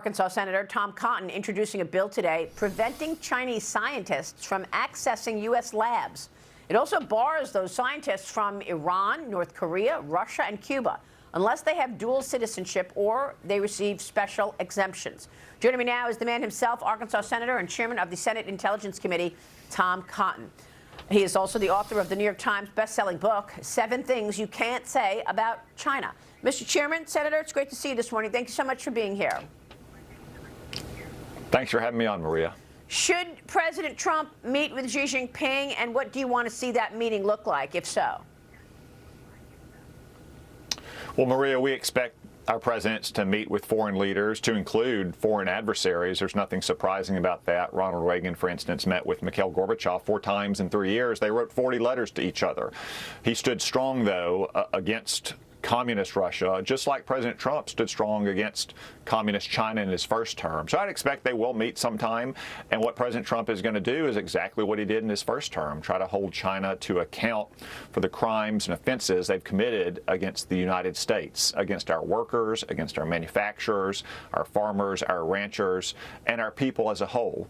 Arkansas Senator Tom Cotton introducing a bill today preventing Chinese scientists from accessing U.S. labs. It also bars those scientists from Iran, North Korea, Russia, and Cuba, unless they have dual citizenship or they receive special exemptions. Joining me now is the man himself, Arkansas Senator and Chairman of the Senate Intelligence Committee, Tom Cotton. He is also the author of the New York Times best-selling book, 7 Things You Can't Say About China. Mr. Chairman, Senator, it's great to see you this morning. Thank you so much for being here. Thanks for having me on, Maria. Should President Trump meet with Xi Jinping, and what do you want to see that meeting look like, if so? Well, Maria, we expect our presidents to meet with foreign leaders, to include foreign adversaries. There's nothing surprising about that. Ronald Reagan, for instance, met with Mikhail Gorbachev 4 times in 3 years. They wrote 40 letters to each other. He stood strong, though, against communist Russia, just like President Trump stood strong against communist China in his first term. So I'd expect they will meet sometime. And what President Trump is going to do is exactly what he did in his first term, try to hold China to account for the crimes and offenses they've committed against the United States, against our workers, against our manufacturers, our farmers, our ranchers, and our people as a whole,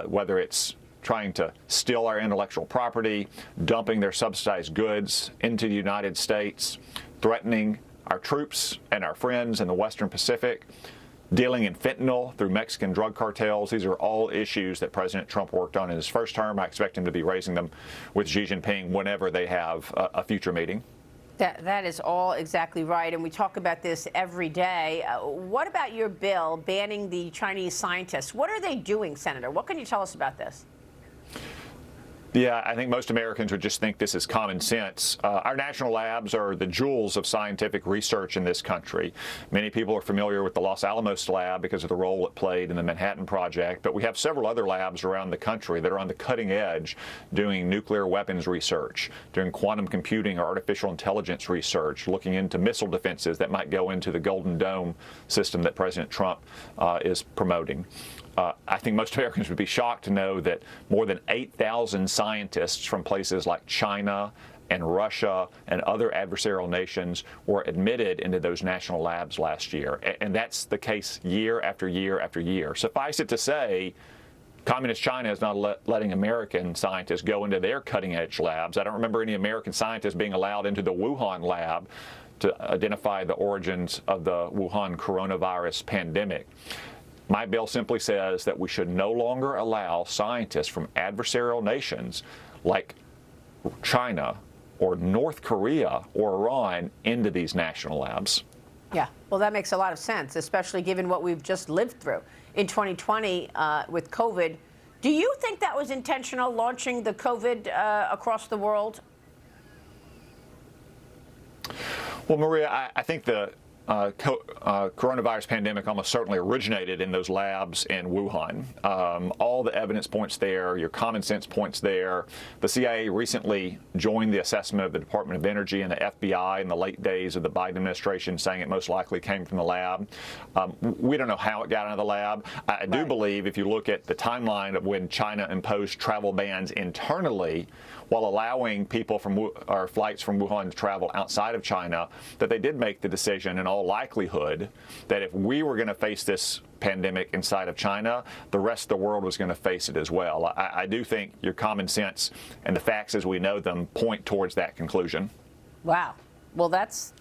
whether it's trying to steal our intellectual property, dumping their subsidized goods into the United States, threatening our troops and our friends in the Western Pacific, dealing in fentanyl through Mexican drug cartels. These are all issues that President Trump worked on in his first term. I expect him to be raising them with Xi Jinping whenever they have a future meeting. That is all exactly right, and we talk about this every day. What about your bill banning the Chinese scientists? What are they doing, Senator? What can you tell us about this? Yeah, I think most Americans would just think this is common sense. Our national labs are the jewels of scientific research in this country. Many people are familiar with the Los Alamos lab because of the role it played in the Manhattan Project, but we have several other labs around the country that are on the cutting edge doing nuclear weapons research, doing quantum computing or artificial intelligence research, looking into missile defenses that might go into the Golden Dome system that President Trump is promoting. I think most Americans would be shocked to know that more than 8,000 scientists from places like China and Russia and other adversarial nations were admitted into those national labs last year. And that's the case year after year after year. Suffice it to say, Communist China is not letting American scientists go into their cutting-edge labs. I don't remember any American scientists being allowed into the Wuhan lab to identify the origins of the Wuhan coronavirus pandemic. My bill simply says that we should no longer allow scientists from adversarial nations like China or North Korea or Iran into these national labs. Yeah, well, that makes a lot of sense, especially given what we've just lived through in 2020 with COVID. Do you think that was intentional, launching the COVID across the world? Well, Maria, I think the coronavirus pandemic almost certainly originated in those labs in Wuhan. All the evidence points there, your common sense points there. The CIA recently joined the assessment of the Department of Energy and the FBI in the late days of the Biden administration, saying it most likely came from the lab. We don't know how it got out of the lab. I do believe if you look at the timeline of when China imposed travel bans internally, while allowing people from or flights from Wuhan to travel outside of China, that they did make the decision in all likelihood that if we were going to face this pandemic inside of China, the rest of the world was going to face it as well. I do think your common sense and the facts as we know them point towards that conclusion. Wow. Well, that's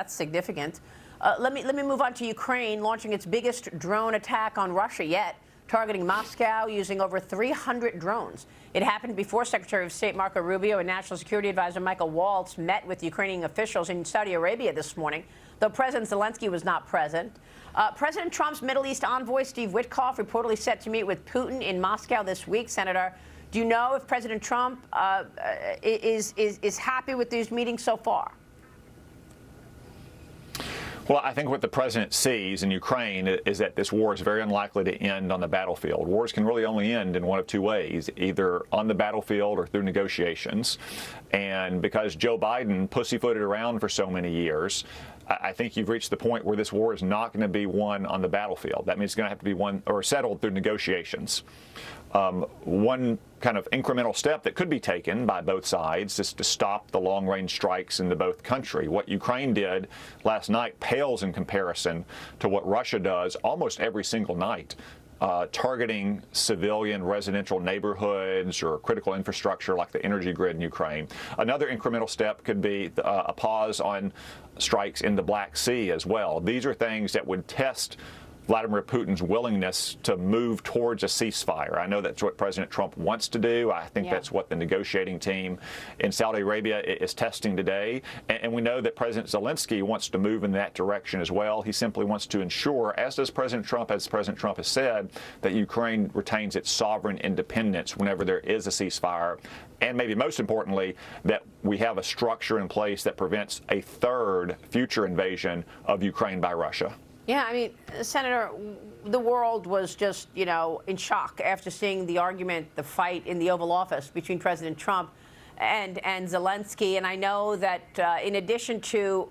significant. Let me move on to Ukraine launching its biggest drone attack on Russia yet, targeting Moscow using over 300 drones. It happened before Secretary of State Marco Rubio and National Security Advisor Michael Waltz met with Ukrainian officials in Saudi Arabia this morning, though President Zelensky was not present. President Trump's Middle East envoy, Steve Witkoff, reportedly set to meet with Putin in Moscow this week. Senator, do you know if President Trump is happy with these meetings so far? Well, I think what the president sees in Ukraine is that this war is very unlikely to end on the battlefield. Wars can really only end in one of two ways, either on the battlefield or through negotiations. And because Joe Biden pussyfooted around for so many years, I think you've reached the point where this war is not going to be won on the battlefield. That means it's going to have to be won or settled through negotiations. One kind of incremental step that could be taken by both sides is to stop the long-range strikes into both countries. What Ukraine did last night pales in comparison to what Russia does almost every single night. Targeting civilian residential neighborhoods or critical infrastructure like the energy grid in Ukraine. Another incremental step could be a pause on strikes in the Black Sea as well. These are things that would test Vladimir Putin's willingness to move towards a ceasefire. I know that's what President Trump wants to do. I think that's what the negotiating team in Saudi Arabia is testing today. And we know that President Zelensky wants to move in that direction as well. He simply wants to ensure, as does President Trump, has said, that Ukraine retains its sovereign independence whenever there is a ceasefire. And maybe most importantly, that we have a structure in place that prevents a third future invasion of Ukraine by Russia. Yeah, I mean, Senator, the world was just, in shock after seeing the argument, the fight in the Oval Office between President Trump and Zelensky. And I know that in addition to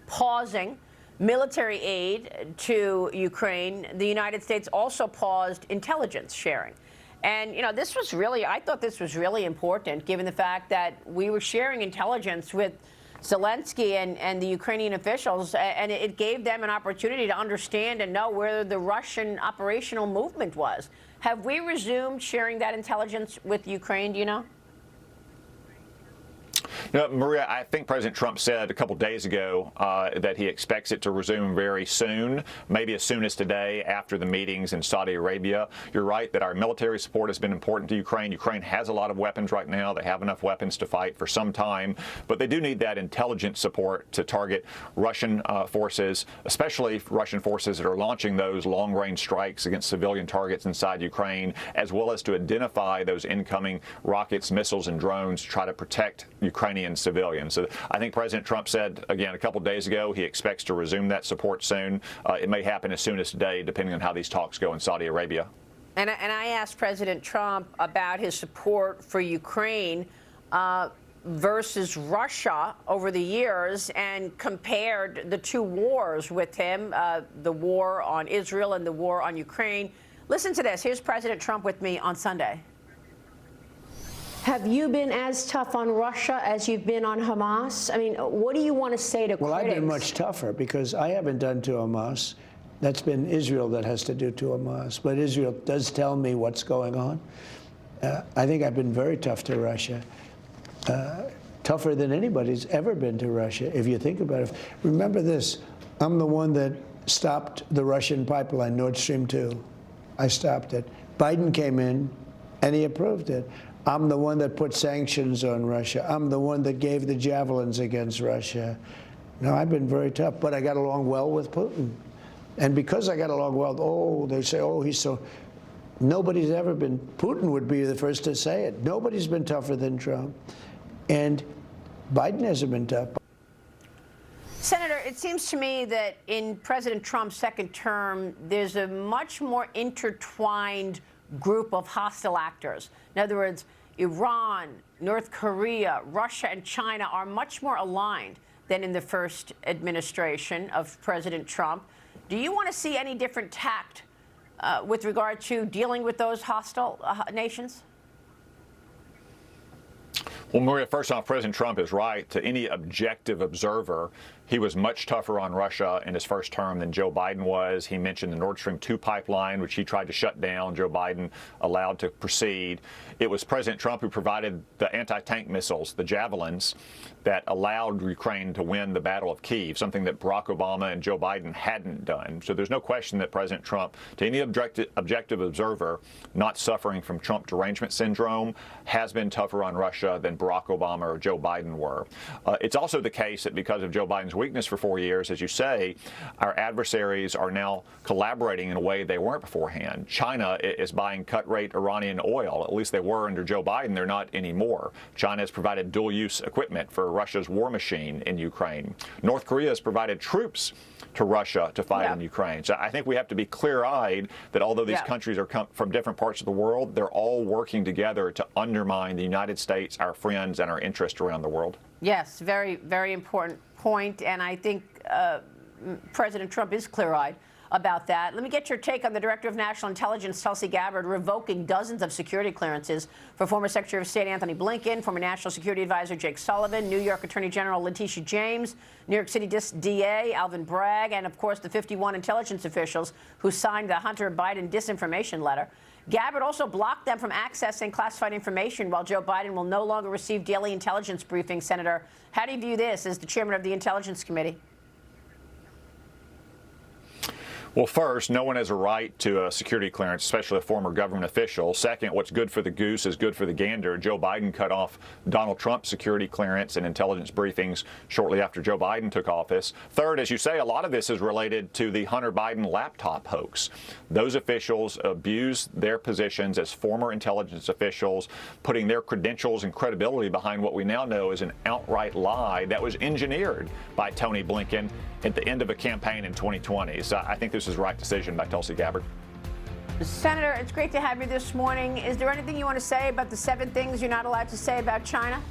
pausing military aid to Ukraine, the United States also paused intelligence sharing. And, this was really, I thought this was really important, given the fact that we were sharing intelligence with Zelensky and the Ukrainian officials, and it gave them an opportunity to understand and know where the Russian operational movement was. Have we resumed sharing that intelligence with Ukraine, do you know? Maria, I think President Trump said a couple days ago that he expects it to resume very soon, maybe as soon as today after the meetings in Saudi Arabia. You're right that our military support has been important to Ukraine. Ukraine has a lot of weapons right now. They have enough weapons to fight for some time, but they do need that intelligence support to target Russian forces, especially Russian forces that are launching those long-range strikes against civilian targets inside Ukraine, as well as to identify those incoming rockets, missiles, and drones to try to protect Ukrainian civilians. So I think President Trump said, again, a couple days ago, he expects to resume that support soon. It may happen as soon as today, depending on how these talks go in Saudi Arabia. And I asked President Trump about his support for Ukraine versus Russia over the years and compared the two wars with him, the war on Israel and the war on Ukraine. Listen to this. Here's President Trump with me on Sunday. Have you been as tough on Russia as you've been on Hamas? I mean, what do you want to say to critics? Well, I've been much tougher because I haven't done to Hamas. That's been Israel that has to do to Hamas. But Israel does tell me what's going on. I think I've been very tough to Russia. Tougher than anybody's ever been to Russia, if you think about it. Remember this, I'm the one that stopped the Russian pipeline, Nord Stream 2. I stopped it. Biden came in and he approved it. I'm the one that put sanctions on Russia. I'm the one that gave the javelins against Russia. No, I've been very tough, but I got along well with Putin. And because I got along well, they say, he's so... Nobody's ever been... Putin would be the first to say it. Nobody's been tougher than Trump. And Biden hasn't been tough. Senator, it seems to me that in President Trump's second term, there's a much more intertwined group of hostile actors. In other words, Iran, North Korea, Russia, and China are much more aligned than in the first administration of President Trump. Do you want to see any different tact with regard to dealing with those hostile nations? Well, Maria, first off, President Trump is right. To any objective observer, he was much tougher on Russia in his first term than Joe Biden was. He mentioned the Nord Stream 2 pipeline, which he tried to shut down. Joe Biden allowed to proceed. It was President Trump who provided the anti-tank missiles, the javelins, that allowed Ukraine to win the Battle of Kyiv, something that Barack Obama and Joe Biden hadn't done. So there's no question that President Trump, to any objective observer not suffering from Trump derangement syndrome, has been tougher on Russia than Barack Obama or Joe Biden were. It's also the case that because of Joe Biden's weakness for 4 years, as you say, our adversaries are now collaborating in a way they weren't beforehand. China is buying cut-rate Iranian oil. At least they were under Joe Biden. They're not anymore. China has provided dual-use equipment for Russia's war machine in Ukraine. North Korea has provided troops to Russia to fight in Ukraine. So I think we have to be clear-eyed that although these countries are from different parts of the world, they're all working together to undermine the United States, our friends, and our interests around the world. Yes, very, very important point. And I think President Trump is clear-eyed about that. Let me get your take on the Director of National Intelligence, Tulsi Gabbard, revoking dozens of security clearances for former Secretary of State Anthony Blinken, former National Security Advisor Jake Sullivan, New York Attorney General Letitia James, New York City DA Alvin Bragg, and, of course, the 51 intelligence officials who signed the Hunter Biden disinformation letter. Gabbard also blocked them from accessing classified information, while Joe Biden will no longer receive daily intelligence briefings. Senator, how do you view this as the chairman of the Intelligence Committee? Well, first, no one has a right to a security clearance, especially a former government official. Second, what's good for the goose is good for the gander. Joe Biden cut off Donald Trump's security clearance and intelligence briefings shortly after Joe Biden took office. Third, as you say, a lot of this is related to the Hunter Biden laptop hoax. Those officials abused their positions as former intelligence officials, putting their credentials and credibility behind what we now know is an outright lie that was engineered by Tony Blinken at the end of a campaign in 2020. So I think this is the right decision by Tulsi Gabbard. Senator, it's great to have you this morning. Is there anything you want to say about the 7 things you're not allowed to say about China?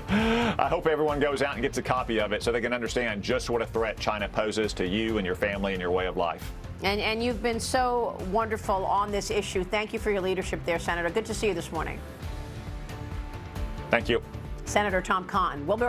I hope everyone goes out and gets a copy of it so they can understand just what a threat China poses to you and your family and your way of life. And you've been so wonderful on this issue. Thank you for your leadership there, Senator. Good to see you this morning. Thank you. Senator Tom Cotton. We'll be right back.